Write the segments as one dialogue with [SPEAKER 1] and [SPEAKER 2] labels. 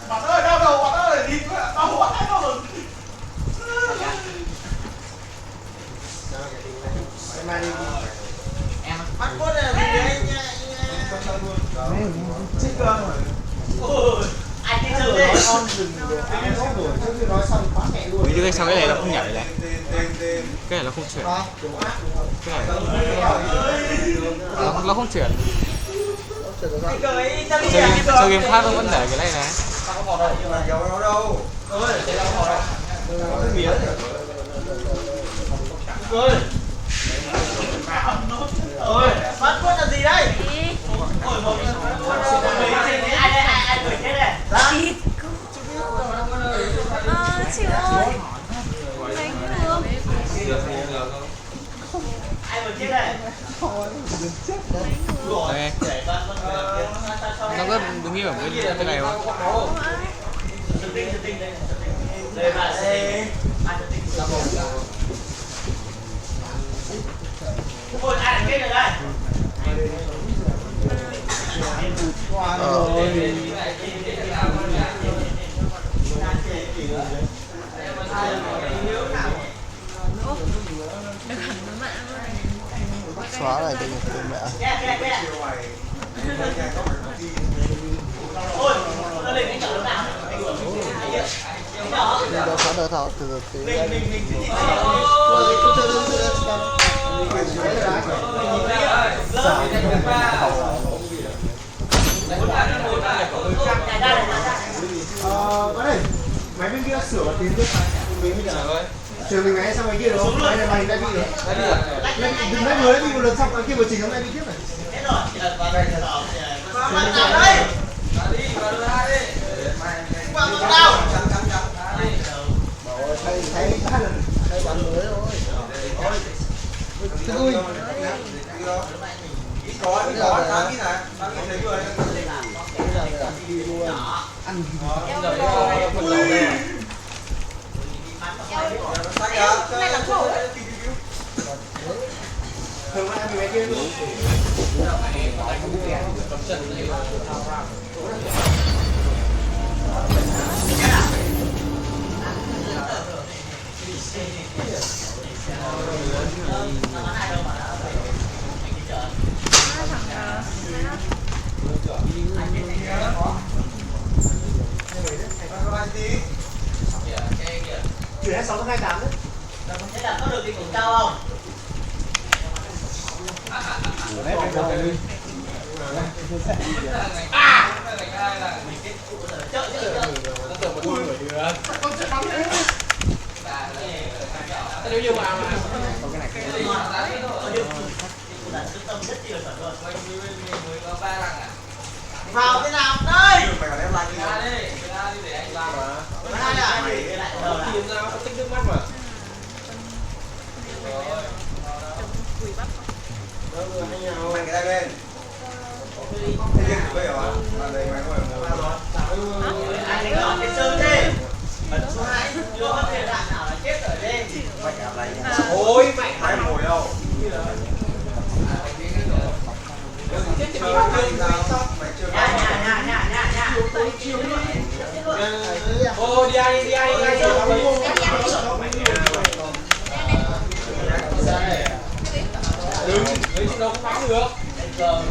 [SPEAKER 1] Bạn ơi, đau đầu bạn ơi, đi đau quá rồi. Em bắt cốt là gì đấy nha. Chết cơ. Anh đi chơi đi. Con đừng ăn tốt rồi, trước khi nói xong quá mẹ luôn.
[SPEAKER 2] Vì xong cái này nó không nhảy này. Cái này nó không chuyển. Cái này nó không chuyển. Chơi game khác nó vẫn để cái này này.
[SPEAKER 1] Sao có đâu? Dầu nó đâu? Ơi, đây là có đâu? Cái mía này. Ơi. Ôi, bắt cốt là gì đây? Ôi, một ai gửi thế này?
[SPEAKER 3] Chị ơi, bánh đường.
[SPEAKER 1] Ai gửi thế này?
[SPEAKER 2] Nó có đứng như ở cái này không?
[SPEAKER 1] Đây bạn đây. Ôi, ai là kết rồi đây?
[SPEAKER 4] Xóa lại cho mẹ.
[SPEAKER 1] Ôi, nó lên cái chợ nào?
[SPEAKER 4] Đâu xóa đỡ thọ từ cái
[SPEAKER 5] đây máy bên kia sửa và tiến trước mình bây giờ sửa mình máy sang máy kia được không? Máy này mày đã bị rồi. Đừng lấy người bị một lần xong cái kia vừa chỉnh hôm nay bị tiếp này.
[SPEAKER 1] Hết rồi. Bạn nào đây? Đi, vào đưa hai đi. Vào con đâu?
[SPEAKER 5] Thấy hai lần thấy bắn mới rồi. Thôi. Ui.
[SPEAKER 1] Có tháng cái này. Tháng cái thấy người.
[SPEAKER 5] Ăn
[SPEAKER 3] Này là khổ đấy.
[SPEAKER 5] thường anh bị kia luôn. Chuyển hết 628 đấy.
[SPEAKER 1] Thế là có được đi cùng cao không?
[SPEAKER 5] Đấy phải đầu đi.
[SPEAKER 2] Nếu như mà
[SPEAKER 1] vào thế nào đây?
[SPEAKER 5] Mày còn em like
[SPEAKER 1] Ra đi để anh làm mà. Hai là mày lại đầu là.
[SPEAKER 5] tiền ra tích nước mắt mà. Mày cái đây bên. Thế nhưng bây giờ mà đây mày ngồi
[SPEAKER 1] Anh đánh gọn cái sơn đi. Ấn số 2 chưa có thể đạn nào là chết ở đây.
[SPEAKER 5] mày cả này.
[SPEAKER 1] Ôi mày
[SPEAKER 5] Mày ngồi đâu?
[SPEAKER 1] Ô đi ai đi ai đi ai đừng lấy chị đâu không bắn được giờ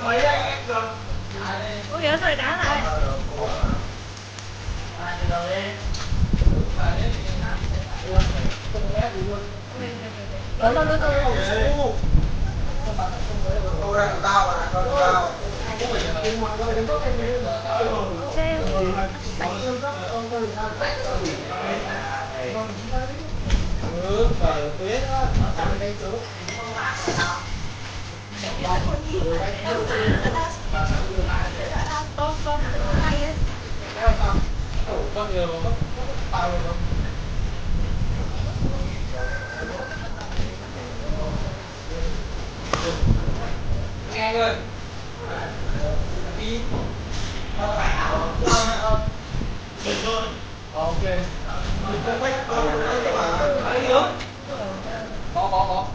[SPEAKER 1] Mấy anh em rồi.
[SPEAKER 3] Ủa vậy thôi đá lại.
[SPEAKER 1] Câu này của tao mà, câu của tao. Nghe ơi. Đi. Ok. Có.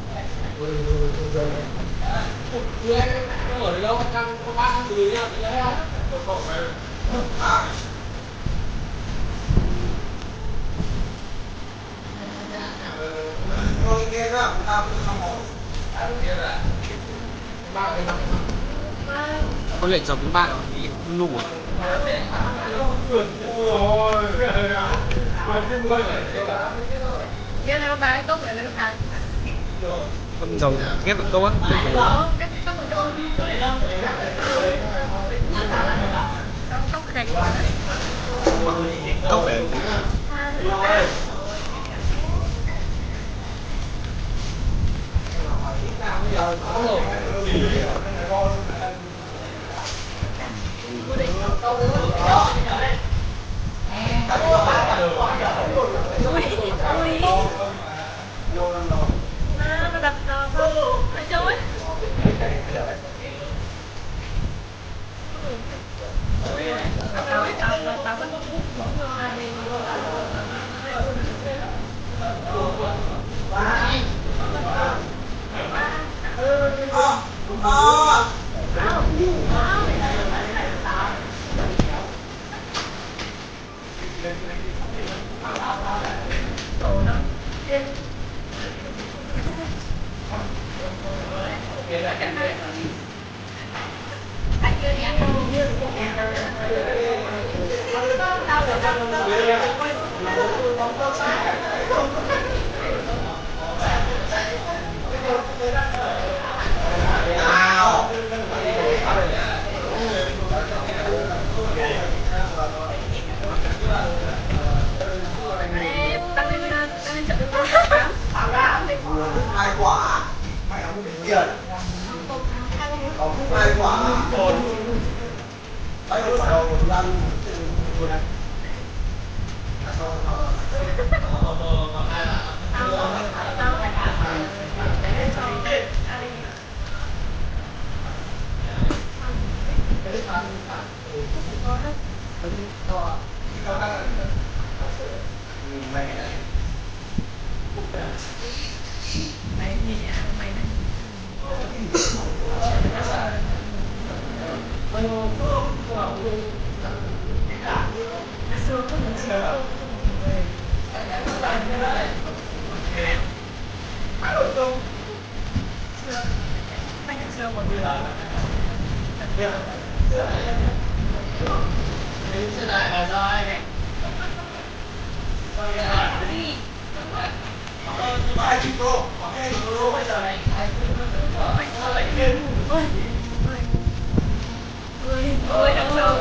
[SPEAKER 1] Nguyen nó ở đâu? Đang có 3 tháng từ nha, tự thấy không? Ngồi nghe đó, tao cũng không ổn.
[SPEAKER 2] Có lệnh dòng thứ ba lù à?
[SPEAKER 3] Cái này ba cái cốc này nó ăn.
[SPEAKER 2] Con dòng ghép được câu á?
[SPEAKER 3] Cái cốc này cốc gạch.
[SPEAKER 2] Câu để
[SPEAKER 3] Nó đập vào không? Phải chơi. Tao vẫn
[SPEAKER 1] Hai quả. Tiền. Hai quả. Đấy quả đầu của ăn vừa này.
[SPEAKER 3] mày gì vậy? Mày này. Xương có một xương. Anh xương một người.
[SPEAKER 1] Hai chục đô. Hai chục đô bây giờ này.
[SPEAKER 3] Ôi, đằng sau.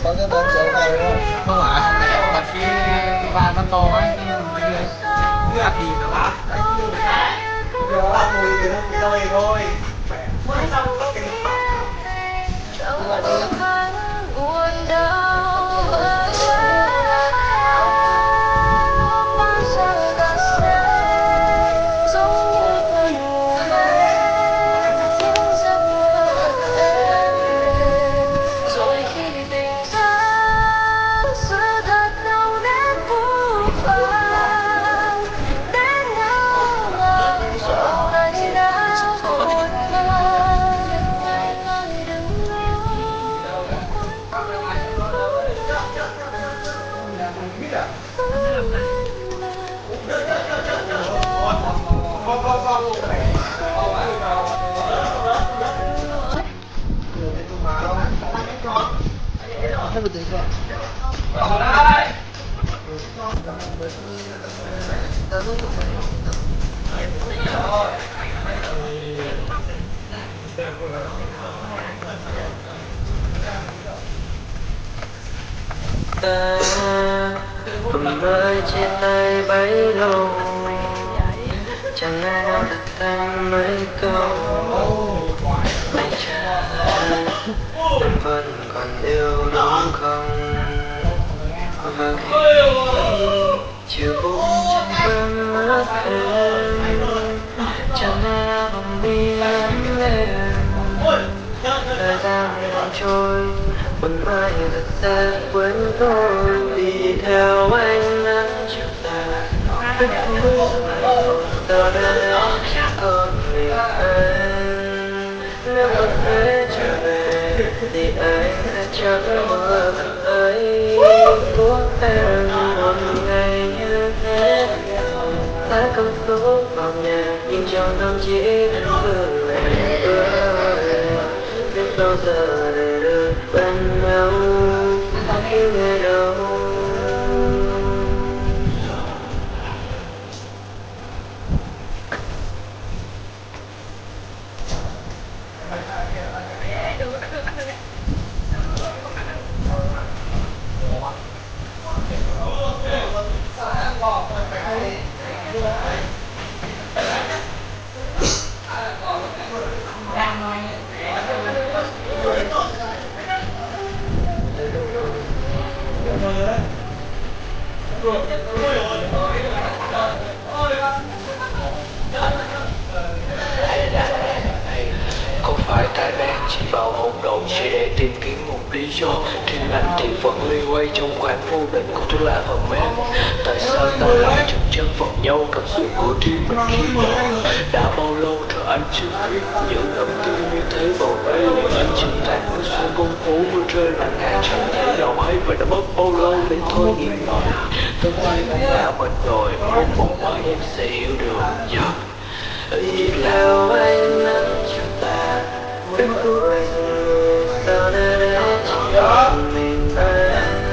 [SPEAKER 4] Có cái bơm rượu này đúng không?
[SPEAKER 2] Không phải, còn cái van nó to ấy, cứ áp đi nó bát.
[SPEAKER 5] Giờ áp mùi thì nó đâu thôi.
[SPEAKER 6] ta vòng rơi trên tay bấy lâu, chẳng ai đâu đặt tay mấy câu anh trả em vẫn còn yêu đúng không, và khi chiều buông trong mắt em chẳng ai đâu vòng đi lắm em, thời gian trôi buồn mai thật xa quên tôi, đi theo anh nắng chiều tà biết không giờ đây chỉ còn mình anh, nếu có thể trở về thì anh sẽ chẳng mơ ấy của em một ngày như thế, ta cầm số vào nhà nhưng trong tâm trí cứ lại biết bao giờ để được bên nhau khi ngày đầu.
[SPEAKER 7] Có phải ta đang chỉ vào hỗn độn chỉ để tìm kiếm một lý do? Riêng anh thì vẫn li quay trong khoảng vô định của thuốc lá và men. Tại sao ta lại chậm chân vào nhau cảm xúc của riêng mình khi đó? Đã bao lâu rồi anh chưa biết những âm tiêu như thế vào đây, nhưng anh chỉ tàn với xuân con phố mưa rơi nặng nề chẳng thể nào hay. Vậy đã mất bao lâu để thôi nghiệm nói tất nhiên anh đã mệt rồi, một mai em sẽ hiểu được.
[SPEAKER 6] Đi theo anh nắng chiều tà biết vui sao nơi đây chỉ còn mình anh,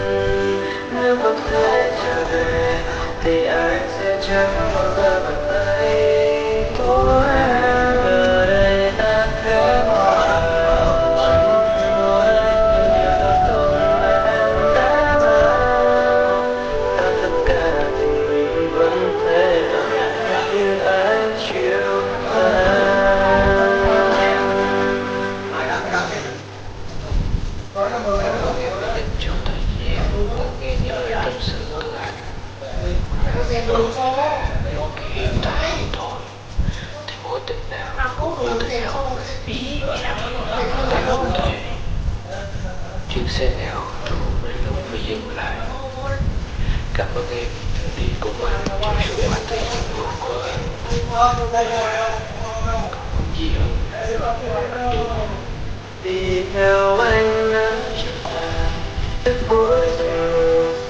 [SPEAKER 6] nếu không thể trở về thì anh sẽ chẳng bao giờ bàn tay của em, giờ đây ta khép vào ngồi anh nhiều tháng không mà em đã mang ta, tất cả tình mình vẫn thế như anh chiều
[SPEAKER 7] trong thời gian muốn nghe những lời tâm sự từ anh. Khi ta hiểu thôi thì mối tình nào cũng có thể hậu về. Ta không thể chiếc xe nào đủ đến lúc phải dừng lại. Cảm ơn em đi cùng anh trong sự mà tình vừa qua. Không gì hơn.
[SPEAKER 6] Đi theo anh nắng chiều tà biết vui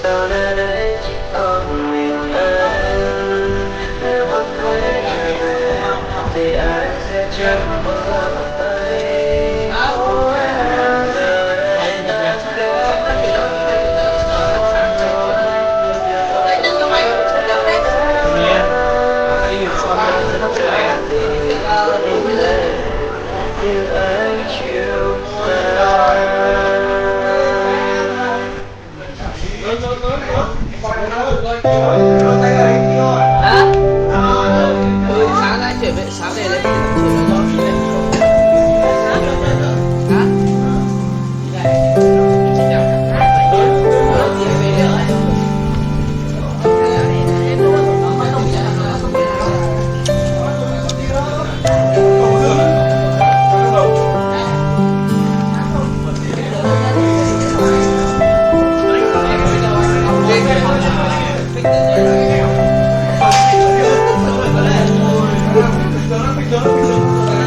[SPEAKER 6] sao nơi đây chỉ còn mình anh, nếu có thể trở về thì anh sẽ chẳng bao giờ bàn tay của em, giờ đây ta như anh chiều
[SPEAKER 2] Sáng nay chuyển về sáng này lấy chuyển về cho chị đấy. Hả? Chị nào? Chị về nữa ấy.
[SPEAKER 5] Picture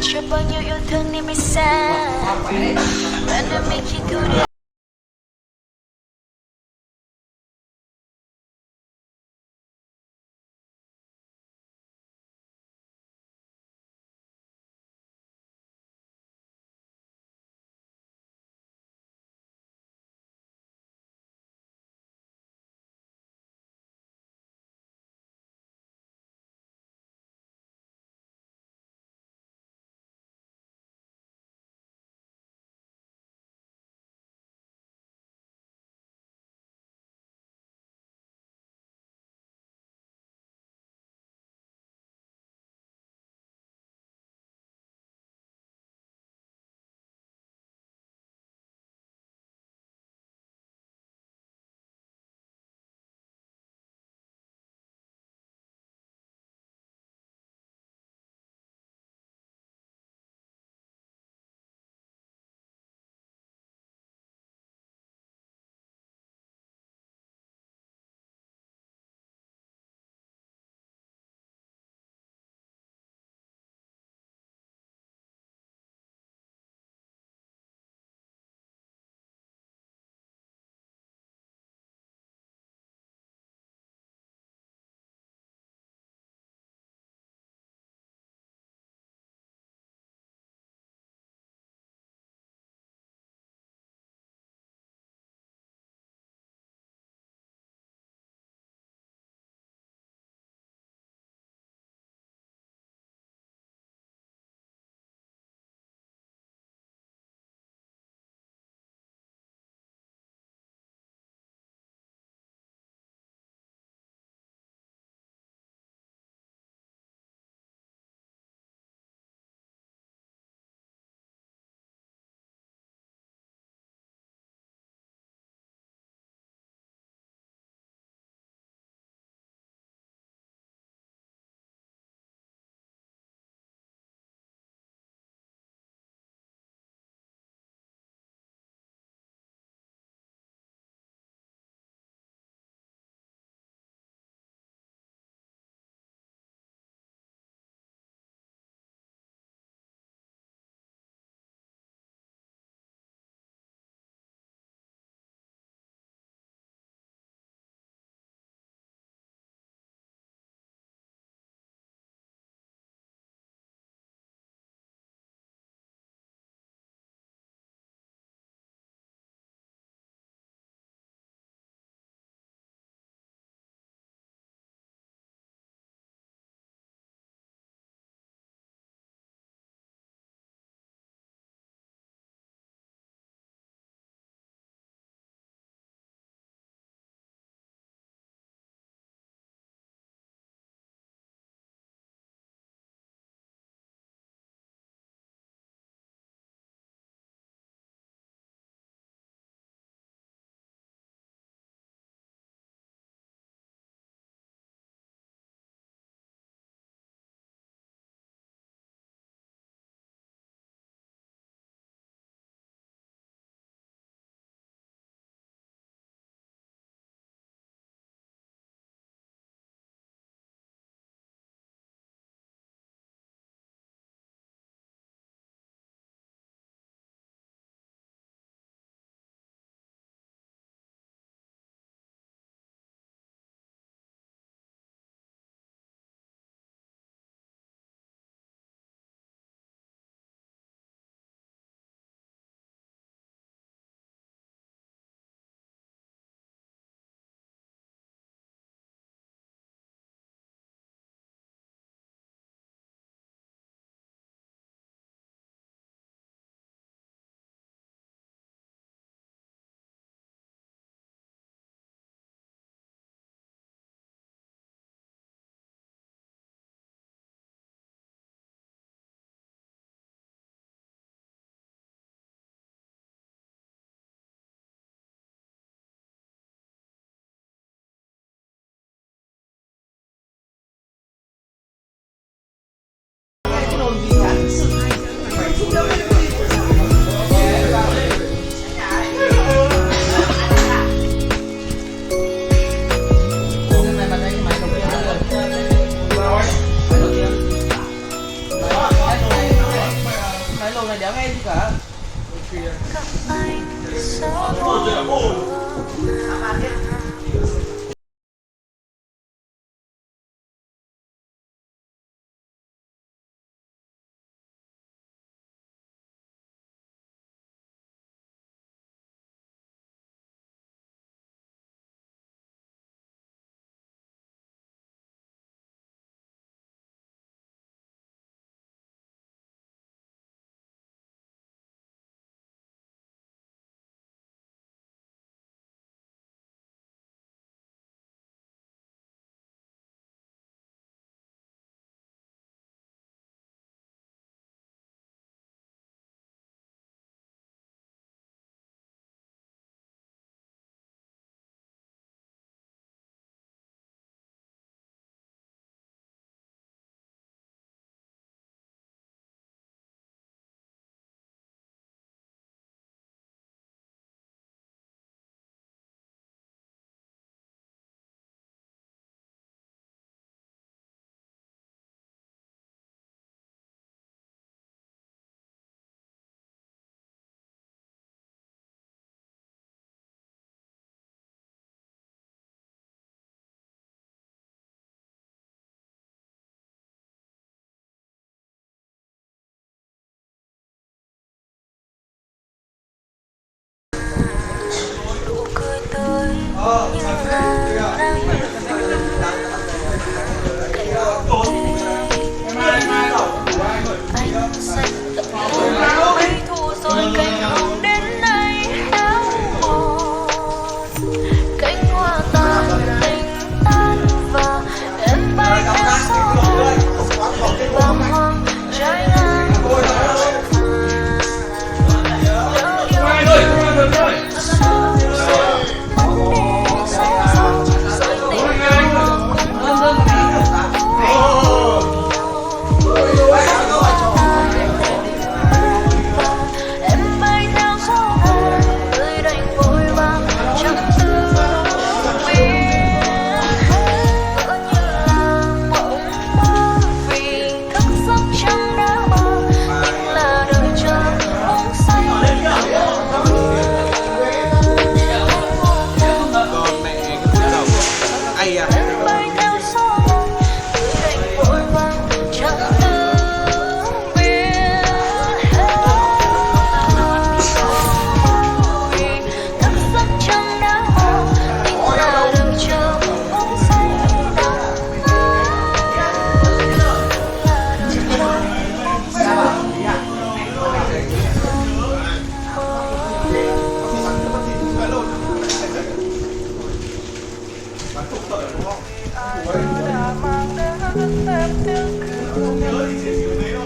[SPEAKER 8] Chưa bao nhiêu yêu thương nên mới xa, bạn đã mình khi thu được
[SPEAKER 1] đầu này đéo nghe gì cả.
[SPEAKER 8] Nụ cười tươi như ngàn nắng anh xanh tận cùng mấy thu rồi cành hồng đến nay héo mòn, cánh hoa tàn tình tan và em bay theo gió bàng hoàng trái ngang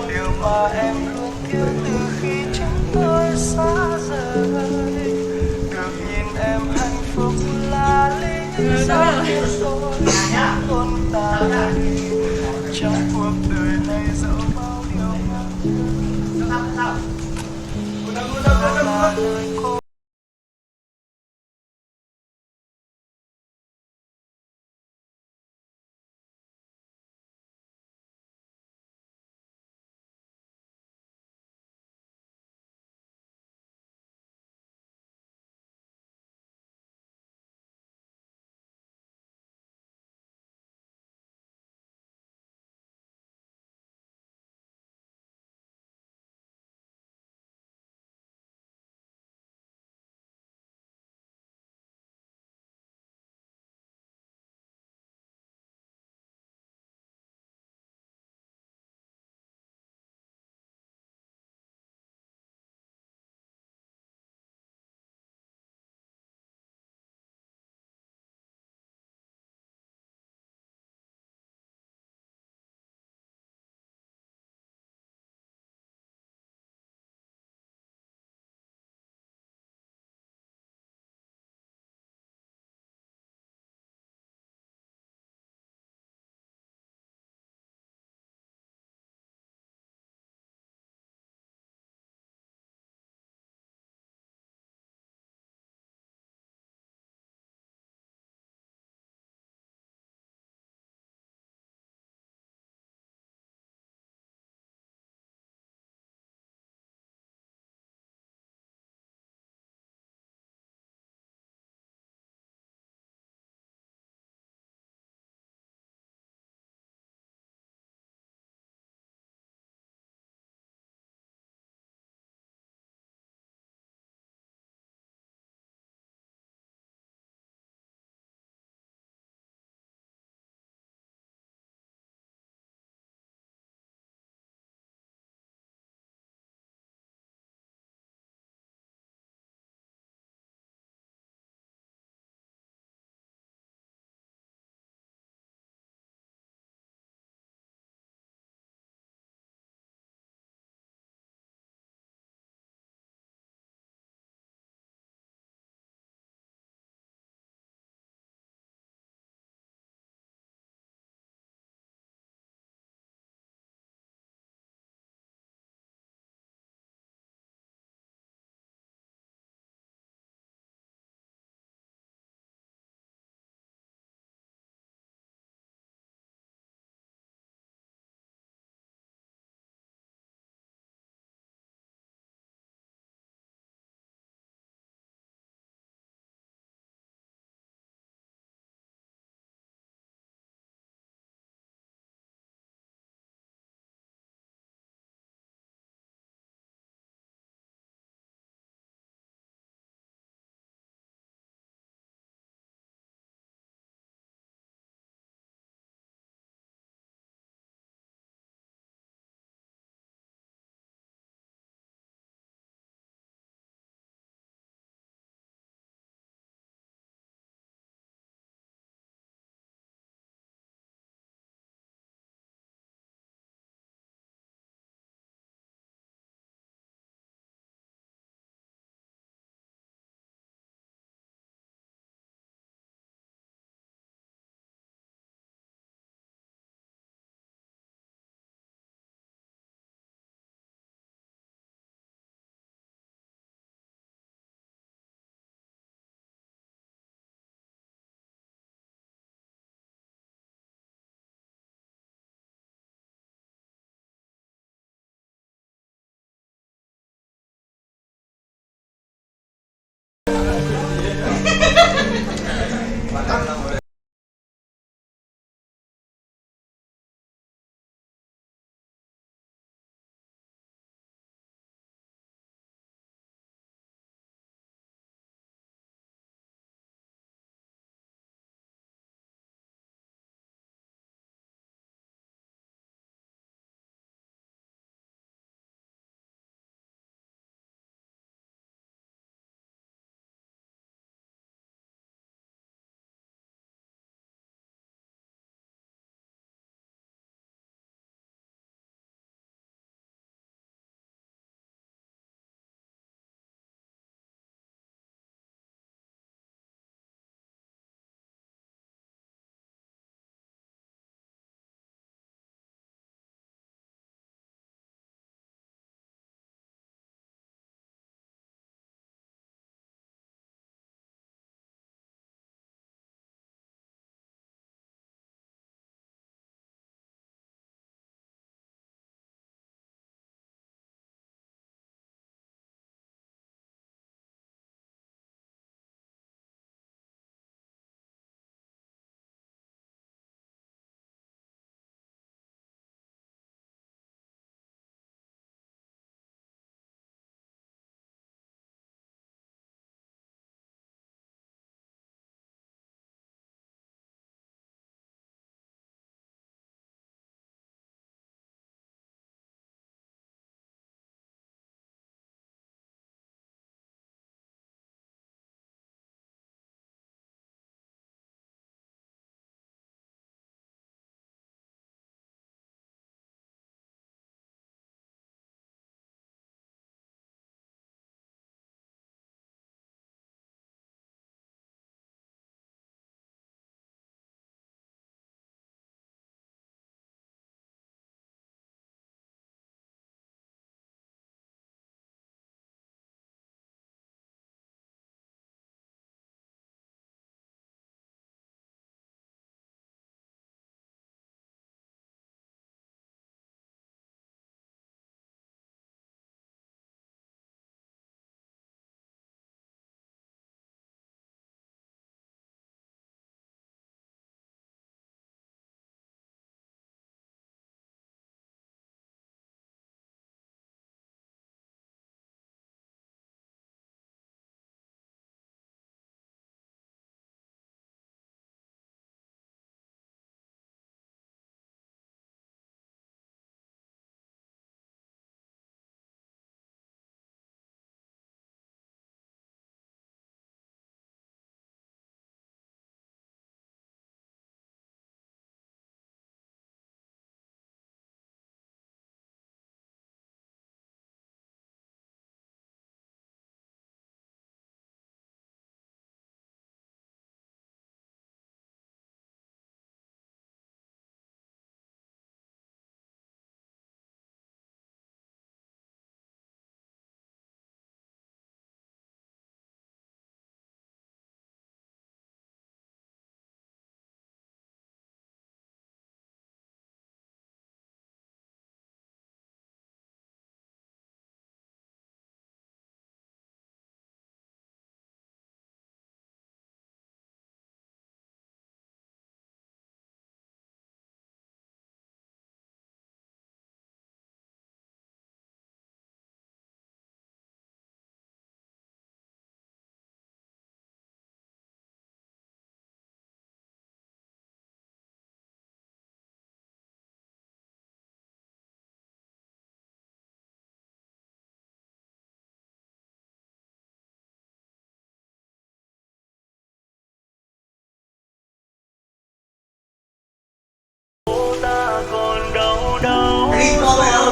[SPEAKER 6] điều mà em luôn yêu từ khi chúng tôi xa rời, được nhìn em hạnh phúc là lý do khiến tôi khôn tàn trong cuộc đời này dẫu bao điều ngăn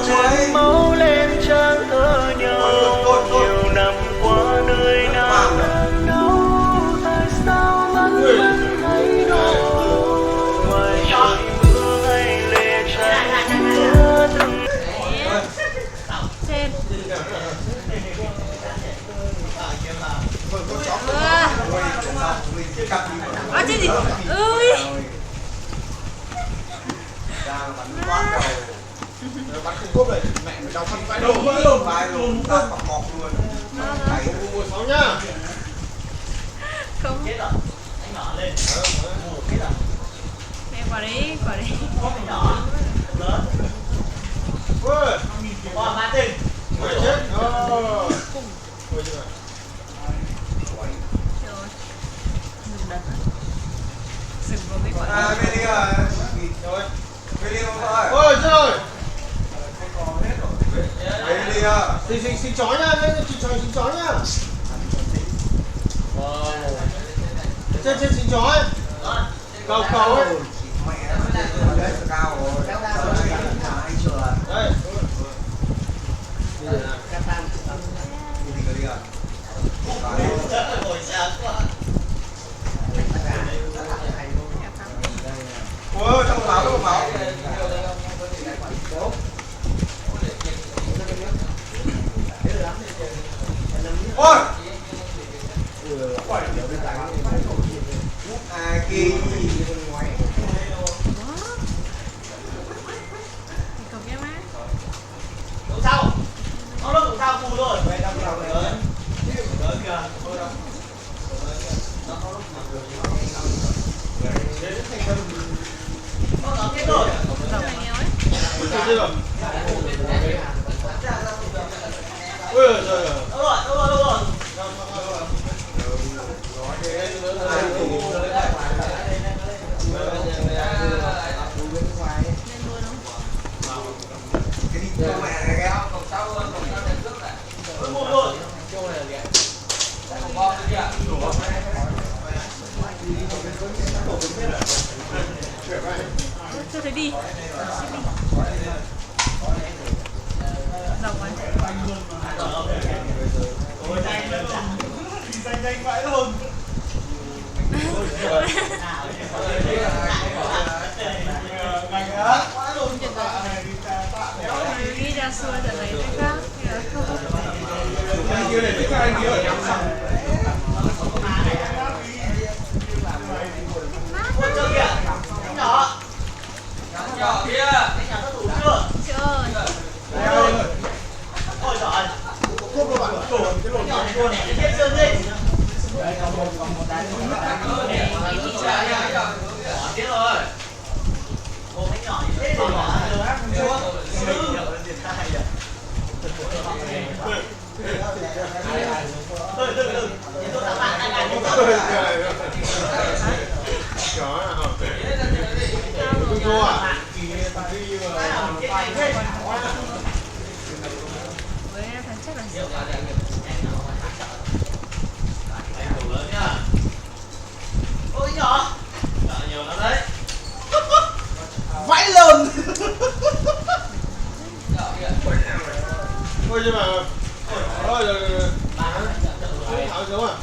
[SPEAKER 6] thêm máu lên trán thơ nhau. Nhiều năm qua nơi nào đang đâu, tại sao vẫn thấy đau. Ngoài trời mưa hay lệ trắng mưa từng
[SPEAKER 3] Trên. Chết gì? Ui.
[SPEAKER 5] Bắn không cốp này, mẹ mày đau khăn vai đâu, vỡ luôn, vai luôn, ta bọc mọc luôn. Đấy, sáu nhá.
[SPEAKER 3] Không.
[SPEAKER 1] Chết rồi. Anh nhỏ lên. Chết rồi.
[SPEAKER 3] Mẹ quả đấy, quả đấy.
[SPEAKER 1] Có cái nhỏ. Lớn.
[SPEAKER 5] Ôi.
[SPEAKER 1] Qua ba tình.
[SPEAKER 5] Mày chết. Ôi chưa.
[SPEAKER 3] Rồi. Dừng đất. Dừng vào cái quả.
[SPEAKER 5] À, bên đi rồi. Rồi. Bên đi không thôi. Ôi chết rồi. Bên đi à. Xin chó nhá, xin chó nhá. Wow. Trên xin chó ấy. Cầu ấy.
[SPEAKER 4] Mẹ nó lên cao rồi.
[SPEAKER 5] Đây.
[SPEAKER 1] Ngồi xa quá.
[SPEAKER 5] Ôi, trong máu. Ôi. À kỳ.
[SPEAKER 3] Cầm cái má.
[SPEAKER 1] Đụng sau. Nó đụng sau phù rồi. Lớn kìa. Nó nó kết rồi.
[SPEAKER 3] Cầm này nghèo ấy.
[SPEAKER 5] Ôi trời ơi. Ôi trời ơi.
[SPEAKER 1] Đâu rồi.
[SPEAKER 3] Cho thế đi. Dòng ấy.
[SPEAKER 1] Ôi danh vậy luôn.
[SPEAKER 3] Đi ra xuôi giờ này nó khác.
[SPEAKER 5] Anh kia này biết các anh kia ở trong sòng.
[SPEAKER 1] Ôi trời kìa. Anh nhỏ. Anh nhỏ kia. Anh nhỏ nó đủ chưa?
[SPEAKER 3] Chưa.
[SPEAKER 1] Ôi trời.
[SPEAKER 5] Cốp các bạn đổ cái lỗ
[SPEAKER 1] Nhỏ này nó đẻ cái hết xương đi. Biết rồi. Ôi anh nhỏ như thế rồi. Từ. Tôi tặng bạn này là
[SPEAKER 5] chó à hả? Tôi vô à?
[SPEAKER 3] Với phải chắc là
[SPEAKER 1] lớn nhá. Ôi nhỏ. Nhiều lắm đấy.
[SPEAKER 5] Vãi lồn. Ôi nhưng mà ôi rồi tháo giống à?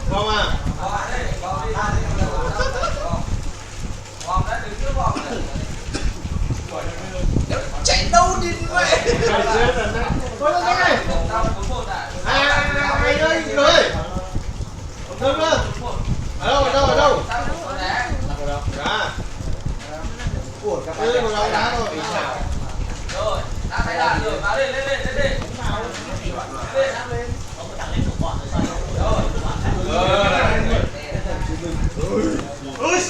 [SPEAKER 5] Bom à? Chạy đâu đi vậy? Thôi lên đây này. Mày ơi, rồi. Đâu nữa? Ở đâu? Đá. Ủa, các bạn đá rồi.
[SPEAKER 1] Rồi, đã thấy là rồi, vào lên đi. Lên. Có một thằng lên thủ bọn rồi sao?
[SPEAKER 5] Ui.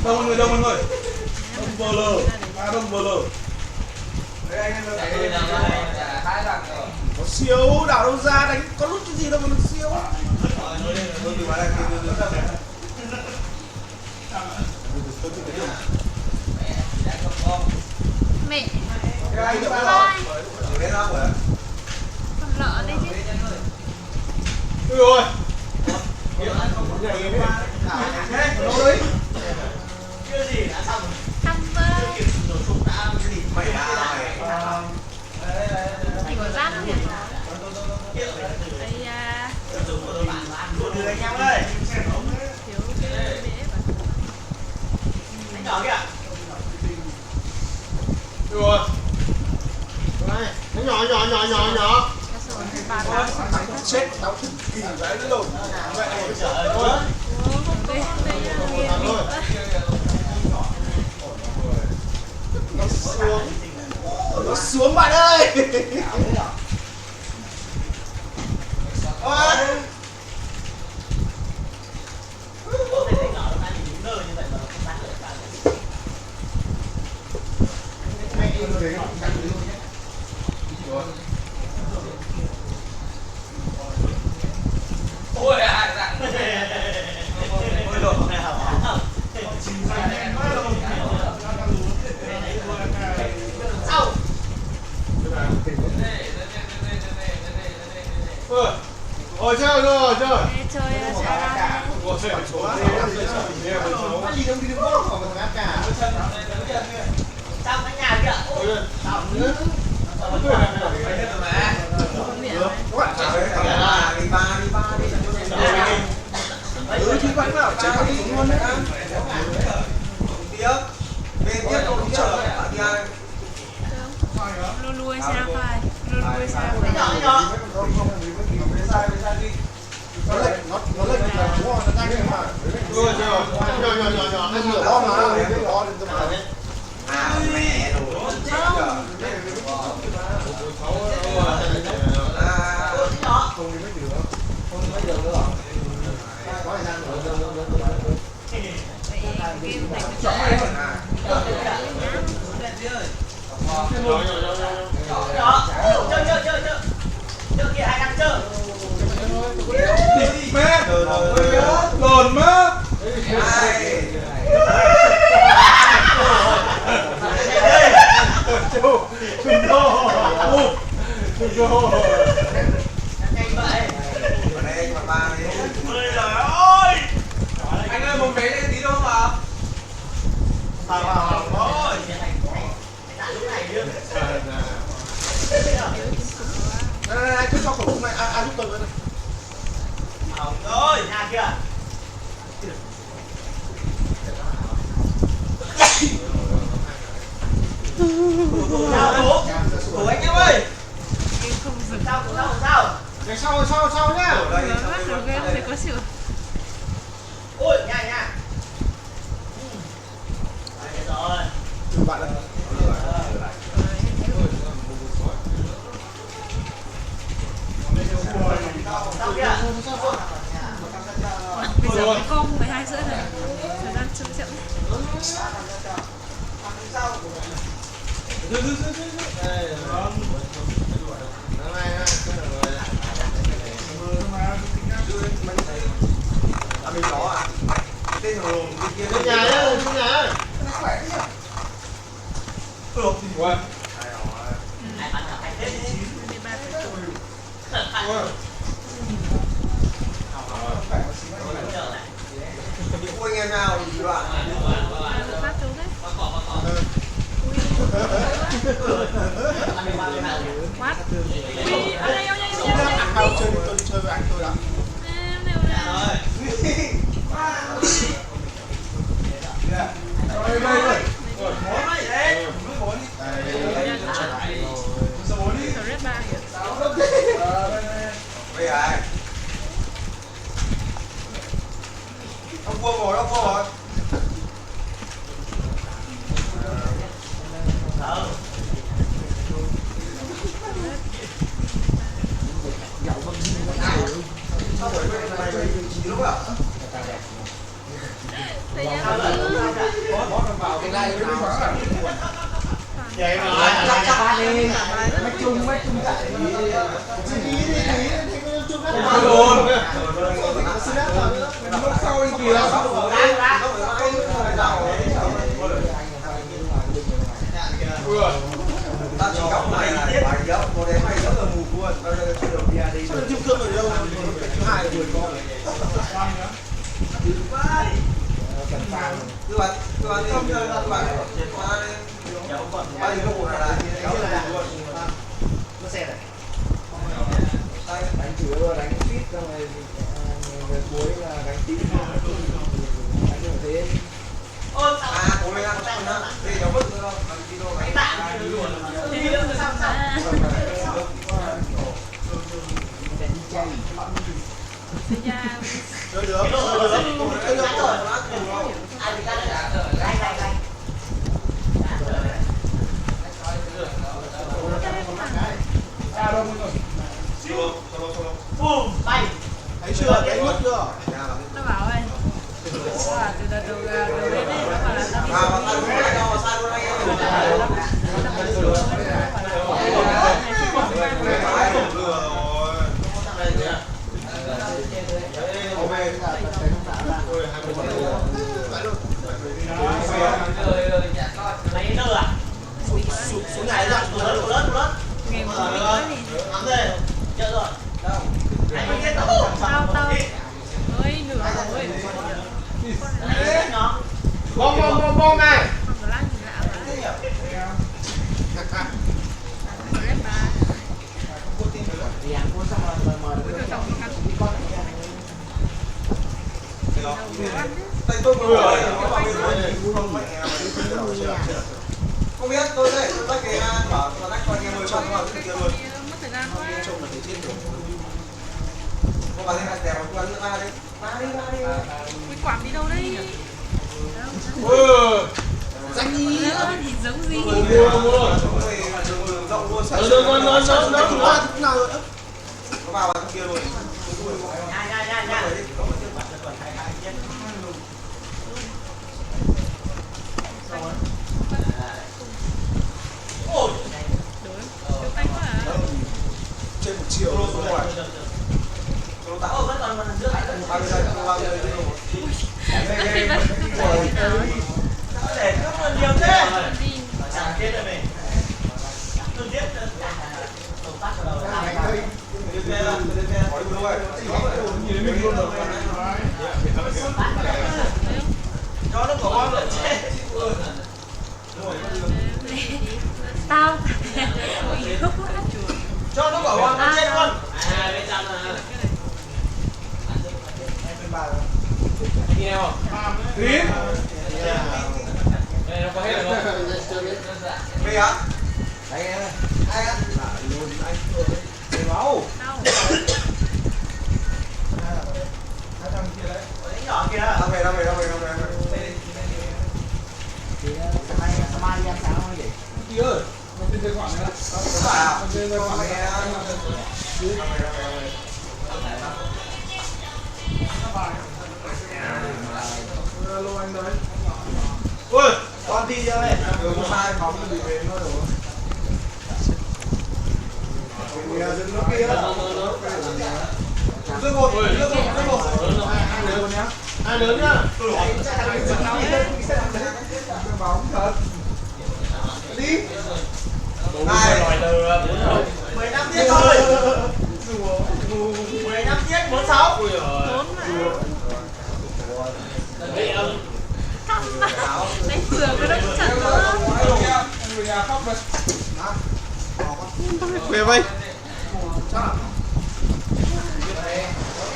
[SPEAKER 5] Đông người. Đông bờ lờ. Đông bờ lờ. Nó siêu đảo đâu ra đánh có lúc cái gì đâu mà nó siêu.
[SPEAKER 3] mẹ.
[SPEAKER 5] Cái
[SPEAKER 3] Con lợn đấy chứ.
[SPEAKER 5] ui rồi. Đâu đấy?
[SPEAKER 1] Chưa gì
[SPEAKER 5] Rồi. Đây, nó nhỏ.
[SPEAKER 3] Cá sấu bà tao sắm bánh khác.
[SPEAKER 5] Chết tao thử kỳ vậy nữa rồi. Vậy ôi trời ơi.
[SPEAKER 3] Không biết đây là nghiền
[SPEAKER 5] Thôi. Nó xuống bạn ơi. Ôi.
[SPEAKER 1] Ôi ai dặn. Ôi đồ này hả? Sau.
[SPEAKER 5] Ôi chơi rồi chơi.
[SPEAKER 3] Ê, chơi sẽ ra
[SPEAKER 5] Ôi chơi chỗ á. Đi đứng bóp vào thằng ác cả.
[SPEAKER 1] Trong cái nhà kìa.
[SPEAKER 5] Ôi.
[SPEAKER 1] Sao nữa? Phải hết rồi mà.
[SPEAKER 5] Các bạn
[SPEAKER 4] Đi ba đi.
[SPEAKER 5] chứ vẫn nào chả có gì luôn đấy.
[SPEAKER 4] Tiếp. Bên tiếp không chờ đi ăn.
[SPEAKER 3] lui xe ra phải lui xe ra phải.
[SPEAKER 5] Nó lên đúng rồi, nó tăng lên mà. Nhỏ. Ăn nhiều đó mà, đó đừng có mà.
[SPEAKER 4] À mẹ rồi.
[SPEAKER 5] Không đi mấy được nữa. Có thời gian nữa.
[SPEAKER 3] Game này
[SPEAKER 1] Chơi kìa ai đang chơi.
[SPEAKER 5] Mẹ, lồn mất. Trung đô.
[SPEAKER 1] Nhanh vậy.
[SPEAKER 4] Ở đây còn ba đi.
[SPEAKER 1] Ôi trời ơi. Anh ơi một vé này tí đâu mà. Vào thôi. Tại lúc này đưa.
[SPEAKER 5] Này, cứ cho khẩu súng này, ai giúp tôi với này.
[SPEAKER 1] Hỏng rồi, nhà kìa. Thủ anh em ơi.
[SPEAKER 3] game không dừng.
[SPEAKER 1] Sao?
[SPEAKER 5] Cái sau nhá.
[SPEAKER 3] Nó bắt đầu game thì có chịu.
[SPEAKER 1] Ôi, nha. Đấy rồi.
[SPEAKER 5] Từ bạn ơi.
[SPEAKER 1] Sao kìa?
[SPEAKER 3] Bây giờ cái con 12 rưỡi rồi. Thời gian chậm.
[SPEAKER 4] Mình có à? Tên hồn kia
[SPEAKER 5] Trong nhà nhá, trong nhà. Ủa.
[SPEAKER 1] Ai bắn cả thành thế đi.
[SPEAKER 3] 13 tuổi.
[SPEAKER 4] Ui anh em nào đoạn.
[SPEAKER 3] Được phát chú đấy. What? Ui, ở đây ông nhanh.
[SPEAKER 5] Không chơi tôi chơi với anh tôi đã.
[SPEAKER 4] Bây giờ ai? Ông vua rồi. Sao buổi này chỉ lúc à?
[SPEAKER 3] Thời gian
[SPEAKER 5] Vào cái này nó mở.
[SPEAKER 1] Vậy mà
[SPEAKER 5] Chắc đi. Mấy chung dậy.
[SPEAKER 1] luôn.
[SPEAKER 5] Lúc sau anh kìa.
[SPEAKER 4] Ta chỉ góc này là bài dốc, một đến mày dốc là mù luôn. Tao chưa được đi.
[SPEAKER 5] Sao chim cơm ở đâu? Thứ hai buổi con.
[SPEAKER 4] Cứ bạn không chơi các bạn. Ba đi lúc này là
[SPEAKER 5] Nó xe này.
[SPEAKER 4] tay
[SPEAKER 5] Đánh chủ yếu là đánh tít xong rồi về cuối là đánh tít. Đánh như thế.
[SPEAKER 1] Ôi,
[SPEAKER 4] cố lên ăn. nhá. Đi cháu vứt thôi.
[SPEAKER 3] Đi đâu rồi mà.
[SPEAKER 4] Chơi được. Chơi được rồi. Thấy chưa? Thấy mất chưa?
[SPEAKER 3] Nó bảo ơi. Từ đầu đến đây nó bảo là tao
[SPEAKER 1] xuống này ra, lớn.
[SPEAKER 3] nghề một mình nói gì.
[SPEAKER 1] Nắm đây. Chợ rồi. Đâu? Anh đi hết
[SPEAKER 3] Tao ơi nửa rồi.
[SPEAKER 2] Bom này.
[SPEAKER 3] Không có lăng gì lạ mà. Em bà.
[SPEAKER 4] Tay tôi vừa không biết tôi đây tôi tách cái bảo mà tách coi nghe mười trong vào cái kia luôn
[SPEAKER 3] Mất thời gian quá.
[SPEAKER 4] trông là thấy chết rồi không vào đây hạt đẹp mà nước a đấy đi
[SPEAKER 3] Cái quạt đi đâu đấy?
[SPEAKER 4] danh gì
[SPEAKER 3] Thì giống gì?
[SPEAKER 4] đường rộng luôn sẵn nào rồi nó vào cái kia rồi
[SPEAKER 1] Nha. Ôi.
[SPEAKER 3] Đối tay quá à.
[SPEAKER 4] trên 1 triệu luôn rồi
[SPEAKER 1] Ôi vẫn còn giữa lại rồi.
[SPEAKER 4] bao nhiêu
[SPEAKER 1] Để nó nhiều thế. Chẳng chết rồi mình. Tôi giết đầu tắt vào đầu. Cho nó có rồi chết.
[SPEAKER 3] Tao
[SPEAKER 1] Cho nó bỏ vào nó chết luôn. Bên trong là
[SPEAKER 2] Tín. Đây nó có hết rồi không?
[SPEAKER 4] mày á
[SPEAKER 5] Đấy em ơi.
[SPEAKER 4] ai á
[SPEAKER 5] Máu.
[SPEAKER 1] nhỏ kia.
[SPEAKER 4] đâu về
[SPEAKER 5] Sáng mai đi ăn sáng không vậy?
[SPEAKER 2] Tí ơi. Nó trên tài khoản này.
[SPEAKER 4] à
[SPEAKER 2] Trên tài khoản này.
[SPEAKER 5] Lô anh đấy.
[SPEAKER 1] Ui, con đi ra đây.
[SPEAKER 4] đường sai phóng bị về nó rồi
[SPEAKER 5] Dừng nó kia.
[SPEAKER 4] nước một
[SPEAKER 2] Hai lớn nhá.
[SPEAKER 5] Bóng thật.
[SPEAKER 4] đi
[SPEAKER 1] Này. 15 tiết thôi. 15 tiết 46. Ui giời.
[SPEAKER 3] tốn mà. Đánh vừa cái đó cũng chẳng nữa.
[SPEAKER 2] Người nhà khóc rồi.
[SPEAKER 4] về vây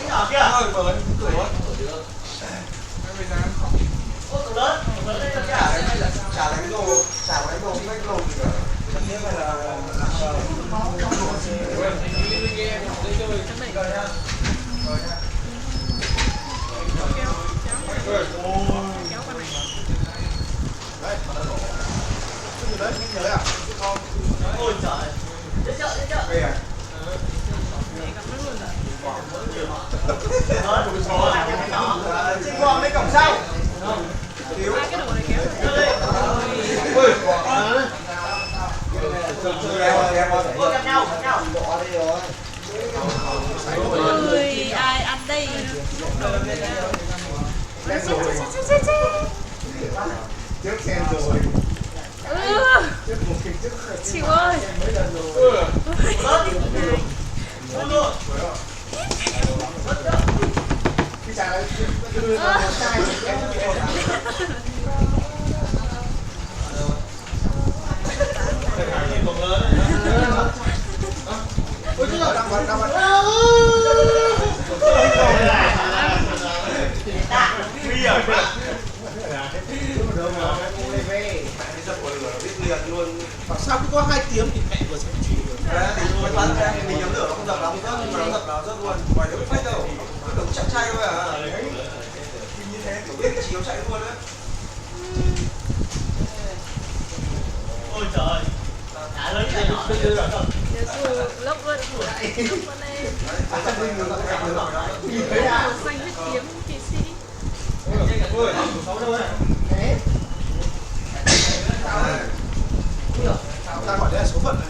[SPEAKER 1] Nhỏ kia.
[SPEAKER 4] mở cửa
[SPEAKER 1] Ô, tủ lớn đây là cả.
[SPEAKER 4] trả đánh đồ mấy đồ gì cả chắc nghĩa là
[SPEAKER 1] Ôi trời. Đến chợ.
[SPEAKER 4] về à
[SPEAKER 1] Chị Hoàng lên cổng sau.
[SPEAKER 4] thiếu
[SPEAKER 3] Ba cái đồ này kéo rồi.
[SPEAKER 4] ui
[SPEAKER 1] Ôi gặp nhau.
[SPEAKER 3] Ôi, ai ăn đây?
[SPEAKER 5] Trước xem rồi.
[SPEAKER 3] Chịu ơi.
[SPEAKER 5] Cái chả đấy đưa vào một chai rồi em bị ổn. Ôi chứ là đang bật.
[SPEAKER 1] Nguy hiểm quá.
[SPEAKER 5] Đâu mà không lên về.
[SPEAKER 4] liền luôn.
[SPEAKER 5] Sao cứ có 2 tiếng thì mẹ vừa xem chuyện rồi.
[SPEAKER 4] Đấy, thì mình bắn ra thì mình nhắm lửa nó không dập, nó không rớt, nhưng mà nó dập là rớt luôn. Ngoài nếu phách đâu, nó tưởng chắc chay thôi à. Thì như thế kiểu biết cái chiếu chạy luôn đấy.
[SPEAKER 1] Ôi trời. Thả lớn cái nhỏ.
[SPEAKER 3] Lốc luôn. Lốc con em.
[SPEAKER 5] Nhìn thấy à?
[SPEAKER 3] Xanh huyết kiếm kỵ sĩ.
[SPEAKER 5] Ôi, sáu đâu đấy? Đấy. Ta gọi đây là số phận này.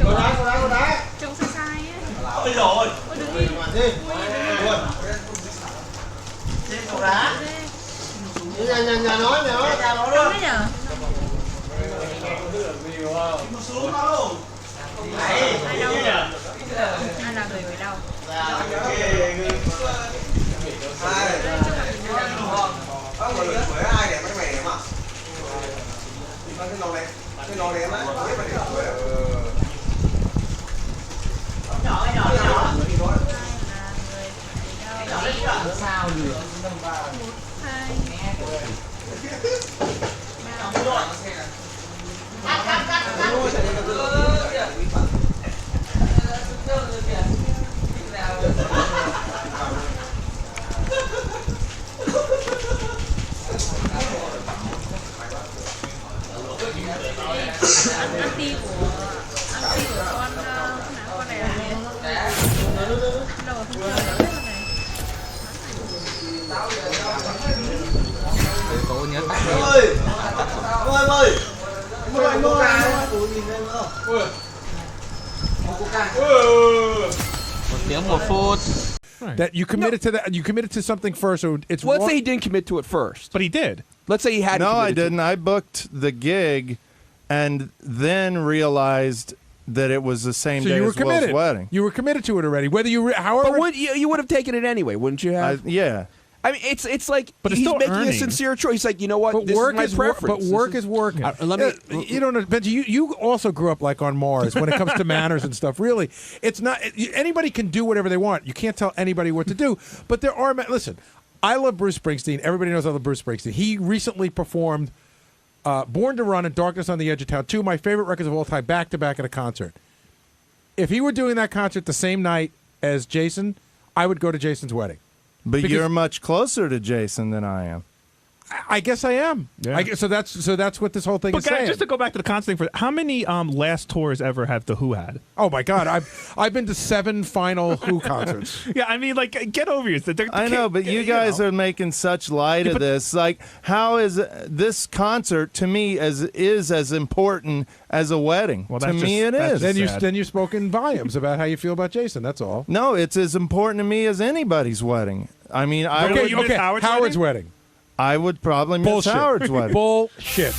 [SPEAKER 5] Cô đá.
[SPEAKER 3] Trông sai sai ấy.
[SPEAKER 1] Ôi rồi.
[SPEAKER 3] Ôi đừng đi.
[SPEAKER 1] Trên cầu đá.
[SPEAKER 5] Nhà nó
[SPEAKER 3] Trông đấy nhở?
[SPEAKER 1] Xuống đâu. Này.
[SPEAKER 3] Ai đâu? Ai là người đâu?
[SPEAKER 4] Bác một lần với ai để mấy mày em à? Bác cái nón đấy á, biết mà để tuổi à?
[SPEAKER 1] Nhỏ.
[SPEAKER 3] Sao được? 1, 2. Anti của con này là gì? Đâu mà không chơi được con này.
[SPEAKER 2] Tôi nhớ tắt
[SPEAKER 5] ơi.
[SPEAKER 2] một tiếng 1 phút.
[SPEAKER 9] That you committed to that. You committed to something first, so it's
[SPEAKER 10] Let's
[SPEAKER 9] wrong.
[SPEAKER 10] say he didn't commit to it first.
[SPEAKER 9] But he did.
[SPEAKER 10] Let's say he hadn't.
[SPEAKER 11] No, I
[SPEAKER 10] committed to it.
[SPEAKER 11] didn't. I booked the gig and then realized that it was the same
[SPEAKER 9] So
[SPEAKER 11] day
[SPEAKER 9] you were
[SPEAKER 11] as Will's
[SPEAKER 9] committed.
[SPEAKER 11] wedding.
[SPEAKER 9] You were committed to it already. Whether you, however,
[SPEAKER 10] But would you would have taken it anyway, wouldn't you have?
[SPEAKER 11] Yeah.
[SPEAKER 10] I mean, it's like
[SPEAKER 9] But it's
[SPEAKER 10] he's
[SPEAKER 9] still
[SPEAKER 10] making a
[SPEAKER 9] earning.
[SPEAKER 10] sincere choice. He's like, you know what?
[SPEAKER 9] but
[SPEAKER 10] This
[SPEAKER 9] work
[SPEAKER 10] is my
[SPEAKER 9] is work.
[SPEAKER 10] preference.
[SPEAKER 9] But work is working.
[SPEAKER 10] Let me.
[SPEAKER 9] You don't know, Benji. You also grew up like on Mars when it comes to manners and stuff. Really, it's not anybody can do whatever they want. You can't tell anybody what to do. But there are listen. I love Bruce Springsteen. Everybody knows I love Bruce Springsteen. He recently performed "Born to Run" and "Darkness on the Edge of Town," 2 of my favorite records of all time, back to back at a concert. If he were doing that concert the same night as Jason, I would go to Jason's wedding.
[SPEAKER 11] But
[SPEAKER 9] Because-
[SPEAKER 11] you're much closer to Jason than I am.
[SPEAKER 9] I guess I am.
[SPEAKER 12] Yeah.
[SPEAKER 9] So that's what this whole thing
[SPEAKER 12] But
[SPEAKER 9] is
[SPEAKER 12] guys,
[SPEAKER 9] saying.
[SPEAKER 12] just to go back to the concert thing, how many last tours ever have the Who had?
[SPEAKER 9] Oh my God, I've been to 7 final Who concerts.
[SPEAKER 12] Yeah, I mean, like, get over yourself.
[SPEAKER 11] I know, but you guys are making such light of this. Like, how is this concert to me is as important as a wedding?
[SPEAKER 12] Well,
[SPEAKER 11] to
[SPEAKER 12] that's
[SPEAKER 11] me,
[SPEAKER 12] just-
[SPEAKER 11] it
[SPEAKER 12] that's
[SPEAKER 11] is.
[SPEAKER 12] just
[SPEAKER 9] Then you spoke in volumes about how you feel about Jason. That's all.
[SPEAKER 11] No, it's as important to me as anybody's wedding. I mean, I
[SPEAKER 9] Okay,
[SPEAKER 11] would,
[SPEAKER 9] okay. Howard's wedding.
[SPEAKER 11] I would probably miss
[SPEAKER 9] Bullshit.
[SPEAKER 11] Howard's wedding.
[SPEAKER 9] Bullshit.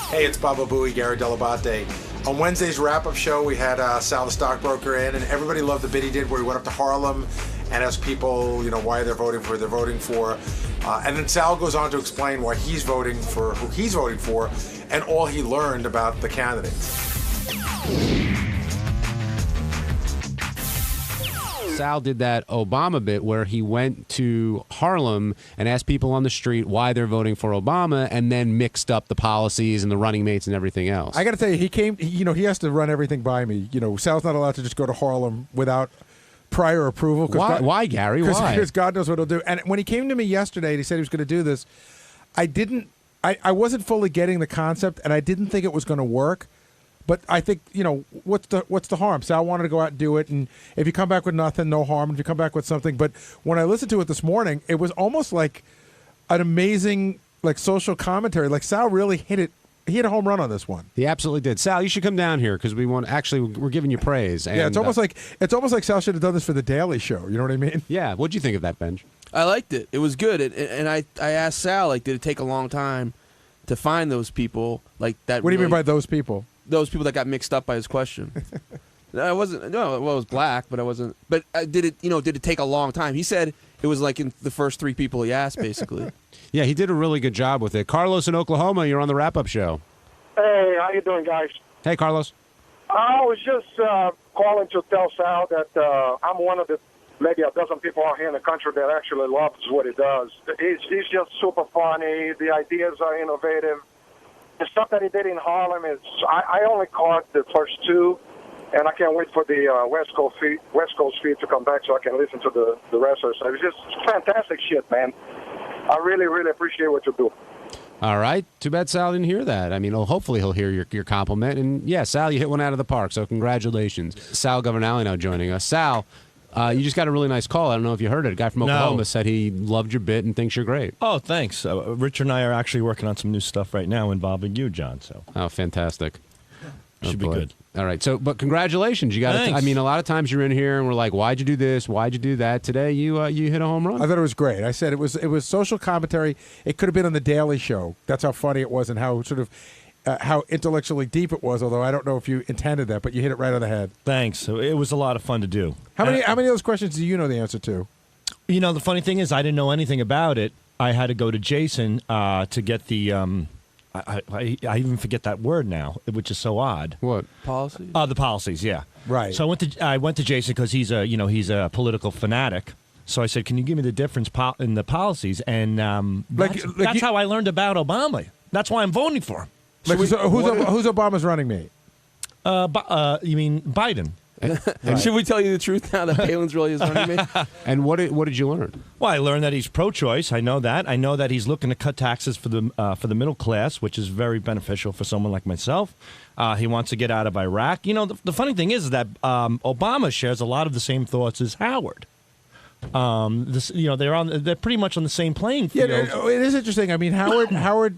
[SPEAKER 13] Hey, it's Baba Booey, Gary Delabate. On Wednesday's wrap-up show, we had Sal the stockbroker in, and everybody loved the bit he did where he went up to Harlem and asked people, why they're voting for. And then Sal goes on to explain why he's voting for who he's voting for and all he learned about the candidates.
[SPEAKER 14] Sal did that Obama bit where he went to Harlem and asked people on the street why they're voting for Obama, and then mixed up the policies and the running mates and everything else.
[SPEAKER 9] I got to tell you, he has to run everything by me. Sal's not allowed to just go to Harlem without prior approval.
[SPEAKER 14] Why, Gary? Why?
[SPEAKER 9] Because God knows what he'll do. And when he came to me yesterday and he said he was going to do this, I wasn't fully getting the concept, and I didn't think it was going to work. But I think, what's the harm? Sal wanted to go out and do it, and if you come back with nothing, no harm. If you come back with something, but when I listened to it this morning, it was almost like an amazing social commentary. Like Sal really hit it. He hit a home run on this one.
[SPEAKER 14] He absolutely did. Sal, you should come down here because we're giving you praise. And,
[SPEAKER 9] Yeah, it's almost like Sal should have done this for the Daily Show. You know what I mean?
[SPEAKER 14] Yeah. What'd you think of that, Benj?
[SPEAKER 10] I liked it. It was good. And I asked Sal, did it take a long time to find those people like that?
[SPEAKER 9] What do you mean by those people?
[SPEAKER 10] Those people that got mixed up by his question. I wasn't. No, well, it was black, but I wasn't. But did it take a long time? He said it was like in the first 3 people he asked, basically.
[SPEAKER 14] Yeah, he did a really good job with it. Carlos in Oklahoma, you're on the wrap-up show.
[SPEAKER 15] Hey, how you doing, guys?
[SPEAKER 14] Hey, Carlos.
[SPEAKER 15] I was just calling to tell Sal that I'm one of the maybe a dozen people out here in the country that actually loves what he does. He's just super funny. The ideas are innovative. The stuff that he did in Harlem is, I only caught the first two, and I can't wait for the West Coast feed to come back so I can listen to the rest of it. So it's just fantastic shit, man. I really, really appreciate what you do.
[SPEAKER 14] All right. Too bad Sal didn't hear that. I mean, hopefully he'll hear your compliment. And, yeah, Sal, you hit one out of the park, so congratulations. Sal Governale now joining us. Sal, you just got a really nice call. I don't know if you heard it. A guy from Oklahoma said he loved your bit and thinks you're great.
[SPEAKER 16] Oh, thanks. Richard and I are actually working on some new stuff right now involving you, John. So.
[SPEAKER 14] Oh, fantastic.
[SPEAKER 16] Should be good.
[SPEAKER 14] All right. So, but congratulations. You got. I mean, a lot of times you're in here and we're like, "Why'd you do this? Why'd you do that?" Today, you hit a home run.
[SPEAKER 9] I thought it was great. I said it was social commentary. It could have been on the Daily Show. That's how funny it was and how sort of how intellectually deep it was. Although I don't know if you intended that, but you hit it right on the head.
[SPEAKER 16] Thanks. So it was a lot of fun to do.
[SPEAKER 9] How many of those questions do you know the answer to?
[SPEAKER 16] You know, the funny thing is, I didn't know anything about it. I had to go to Jason to get the. I even forget that word now, which is so odd.
[SPEAKER 10] What policies?
[SPEAKER 16] The policies, yeah.
[SPEAKER 9] Right.
[SPEAKER 16] So I went to Jason because he's a political fanatic. So I said, "Can you give me the difference in the policies?" And that's how I learned about Obama. That's why I'm voting for him.
[SPEAKER 9] Who's Obama's running mate?
[SPEAKER 16] You mean Biden?
[SPEAKER 10] And should we tell you the truth now that Palin's really his running mate?
[SPEAKER 14] And what did you learn?
[SPEAKER 16] Well, I learned that he's pro-choice. I know that. I know that he's looking to cut taxes for the middle class, which is very beneficial for someone like myself. He wants to get out of Iraq. You know, the funny thing is that Obama shares a lot of the same thoughts as Howard. They're pretty much on the same playing field.
[SPEAKER 9] Yeah, it is interesting. I mean, Howard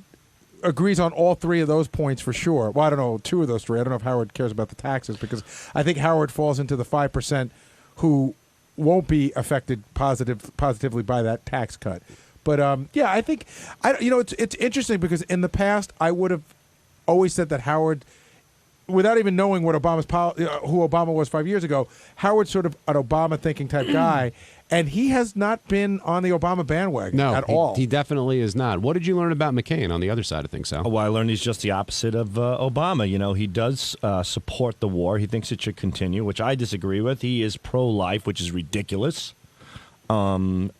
[SPEAKER 9] agrees on all three of those points for sure. Well, I don't know, two of those three. I don't know if Howard cares about the taxes because I think Howard falls into the 5% who won't be affected positively by that tax cut. But yeah, I think it's interesting because in the past I would have always said that Howard, without even knowing what who Obama was 5 years ago, Howard's sort of an Obama thinking type guy. And he has not been on the Obama bandwagon at all.
[SPEAKER 14] He definitely is not. What did you learn about McCain on the other side of things, Sal?
[SPEAKER 16] Well, I learned he's just the opposite of Obama. You know, he does support the war. He thinks it should continue, which I disagree with. He is pro-life, which is ridiculous. And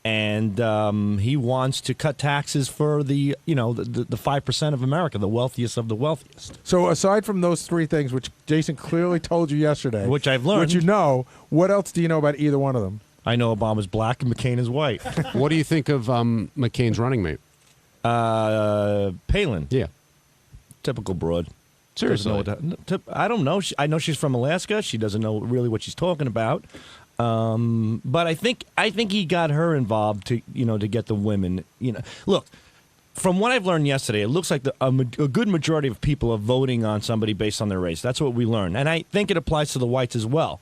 [SPEAKER 16] he wants to cut taxes for the 5% of America, the wealthiest of the wealthiest.
[SPEAKER 9] So aside from those three things, which Jason clearly told you yesterday,
[SPEAKER 16] which I've learned,
[SPEAKER 9] which you know, what else do you know about either one of them?
[SPEAKER 16] I know Obama's black and McCain is white.
[SPEAKER 14] What do you think of McCain's running mate?
[SPEAKER 16] Palin.
[SPEAKER 14] Yeah.
[SPEAKER 16] Typical broad.
[SPEAKER 14] Seriously.
[SPEAKER 16] I don't know. I know she's from Alaska. She doesn't know really what she's talking about. But I think he got her involved to get the women. Look, from what I've learned yesterday, it looks like a good majority of people are voting on somebody based on their race. That's what we learned, and I think it applies to the whites as well.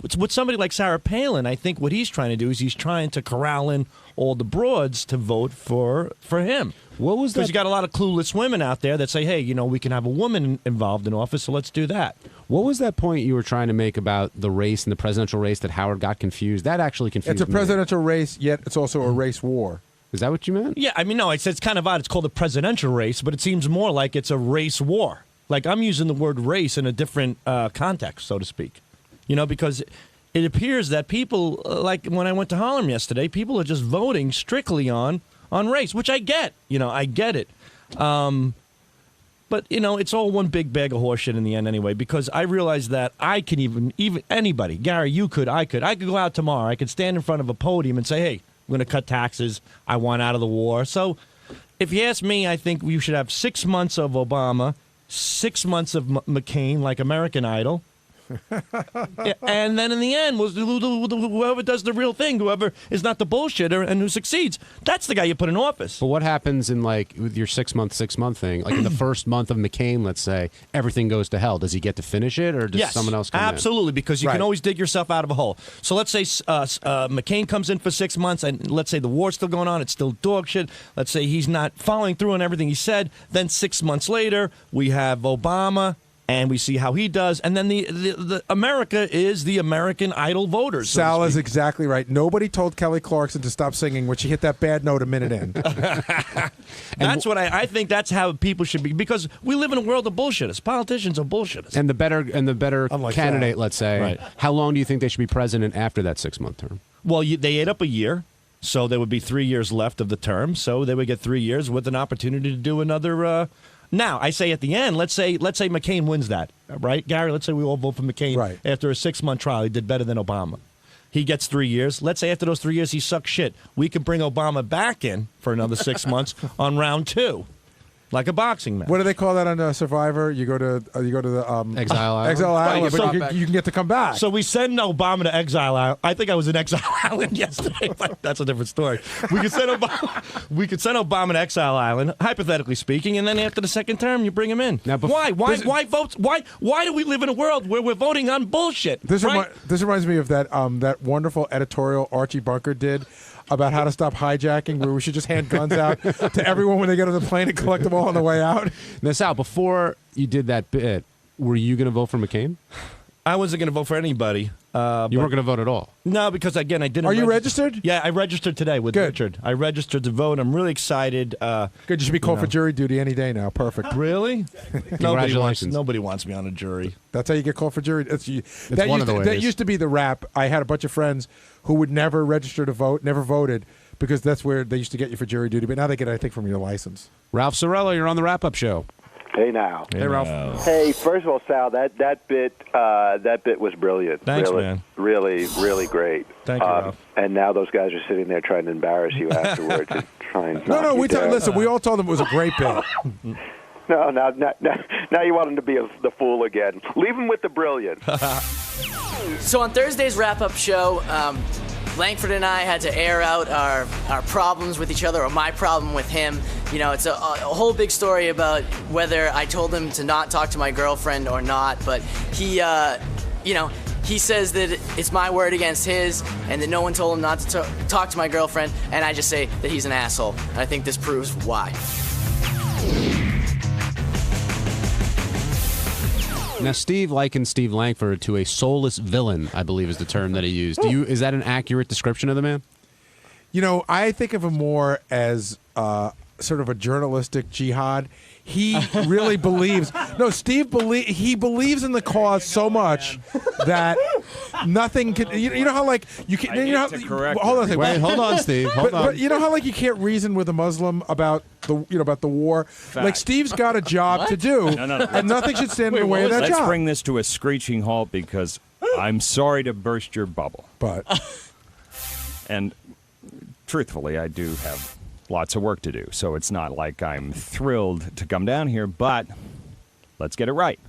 [SPEAKER 16] With somebody like Sarah Palin, I think what he's trying to do is he's trying to corral in all the broads to vote for him.
[SPEAKER 14] What was that?
[SPEAKER 16] Because you got a lot of clueless women out there that say, hey, we can have a woman involved in office, so let's do that.
[SPEAKER 14] What was that point you were trying to make about the race and the presidential race that Howard got confused? That actually confused me.
[SPEAKER 9] It's a presidential race, yet it's also a race war.
[SPEAKER 14] Is that what you meant?
[SPEAKER 16] Yeah, I mean, no, it's kind of odd. It's called a presidential race, but it seems more like it's a race war. Like I'm using the word race in a different context, so to speak. Because it appears that people, like when I went to Harlem yesterday, people are just voting strictly on race, which I get. I get it. But, it's all one big bag of horseshit in the end anyway, because I realize that I can even anybody, Gary, I could go out tomorrow. I could stand in front of a podium and say, hey, I'm going to cut taxes. I want out of the war. So if you ask me, I think we should have 6 months of Obama, 6 months of McCain, like American Idol. Yeah, and then in the end, whoever does the real thing, whoever is not the bullshitter and who succeeds, that's the guy you put in office.
[SPEAKER 14] But what happens with your 6 month thing? Like in the first month of McCain, let's say, everything goes to hell. Does he get to finish it, or does someone else come in?
[SPEAKER 16] Absolutely, because you can always dig yourself out of a hole. So let's say McCain comes in for 6 months, and let's say the war's still going on, it's still dog shit. Let's say he's not following through on everything he said. Then 6 months later, we have Obama. And we see how he does. And then the America is the American Idol voters.
[SPEAKER 9] Sal is exactly right. Nobody told Kelly Clarkson to stop singing when she hit that bad note a minute in.
[SPEAKER 16] That's what I think that's how people should be. Because we live in a world of bullshitters. Politicians are bullshitters.
[SPEAKER 14] And the better
[SPEAKER 16] Unlike
[SPEAKER 14] candidate,
[SPEAKER 16] that.
[SPEAKER 14] let's say,
[SPEAKER 16] right.
[SPEAKER 14] How long do you think they should be president after that 6 month term?
[SPEAKER 16] Well, they ate up a year, so there would be 3 years left of the term. So they would get 3 years with an opportunity to do another. Now, I say at the end, let's say McCain wins that, right, Gary? Let's say we all vote for McCain after a 6-month trial. He did better than Obama. He gets 3 years. Let's say after those 3 years he sucks shit. We can bring Obama back in for another 6 months on round 2. Like a boxing match.
[SPEAKER 9] What do they call that on Survivor? You go to the
[SPEAKER 14] Exile Island.
[SPEAKER 9] Exile Island,
[SPEAKER 16] Right,
[SPEAKER 9] but you can get to come back.
[SPEAKER 16] So we send Obama to Exile Island. I think I was in Exile Island yesterday, but that's a different story. We could send Obama to Exile Island, hypothetically speaking, and then after the second term, you bring him in. Now, why vote? Why do we live in a world where we're voting on bullshit?
[SPEAKER 9] This
[SPEAKER 16] right?
[SPEAKER 9] this reminds me of that wonderful editorial Archie Bunker did about how to stop hijacking, where we should just hand guns out to everyone when they get on the plane and collect them all on the way out.
[SPEAKER 14] Now, Sal, before you did that bit, were you going to vote for McCain?
[SPEAKER 16] I wasn't going to vote for anybody.
[SPEAKER 14] You weren't going to vote at all?
[SPEAKER 16] No, because, again, I didn't.
[SPEAKER 9] Are you registered?
[SPEAKER 16] Yeah, I registered today with Richard. I registered to vote. I'm really excited.
[SPEAKER 9] Good, you should be called for jury duty any day now. Perfect.
[SPEAKER 16] Really?
[SPEAKER 14] Congratulations.
[SPEAKER 16] Nobody wants me on a jury.
[SPEAKER 9] That's how you get called for jury.
[SPEAKER 14] It's one of the ways.
[SPEAKER 9] That used to be the rap. I had a bunch of friends who would never register to vote, never voted, because that's where they used to get you for jury duty. But now they get it, I think, from your license.
[SPEAKER 14] Ralph Sorello, you're on the wrap-up show.
[SPEAKER 17] Hey now.
[SPEAKER 14] Hey, Ralph.
[SPEAKER 17] Hey, first of all, Sal, that bit was brilliant.
[SPEAKER 16] Thanks,
[SPEAKER 17] really,
[SPEAKER 16] man.
[SPEAKER 17] Really great.
[SPEAKER 16] Thank you, Ralph.
[SPEAKER 17] And now those guys are sitting there trying to embarrass you afterwards and trying.
[SPEAKER 9] No, listen. We all told them it was a great bit.
[SPEAKER 17] No, now you want him to be the fool again. Leave him with the brilliant.
[SPEAKER 18] So on Thursday's wrap-up show, Langford and I had to air out our problems with each other, or my problem with him. You know, it's a whole big story about whether I told him to not talk to my girlfriend or not, but he, he says that it's my word against his, and that no one told him not to talk to my girlfriend, and I just say that he's an asshole. And I think this proves why.
[SPEAKER 14] Now, Steve likened Steve Langford to a soulless villain, I believe is the term that he used. Is that an accurate description of the man?
[SPEAKER 9] You know, I think of him more as sort of a journalistic jihad. He really believes. No, Steve believes in the cause so much that nothing can. You know how like you can. You know how, hold on a second.
[SPEAKER 14] Wait, hold on, Steve. Hold on.
[SPEAKER 9] But you know how like you can't reason with a Muslim about the war.
[SPEAKER 19] Fact.
[SPEAKER 9] Like Steve's got a job to do, and nothing should stand in the way of that
[SPEAKER 19] Let's
[SPEAKER 9] job.
[SPEAKER 19] bring this to a screeching halt because I'm sorry to burst your bubble,
[SPEAKER 9] but
[SPEAKER 19] and truthfully, I do have lots of work to do, so it's not like I'm thrilled to come down here, but let's get it right.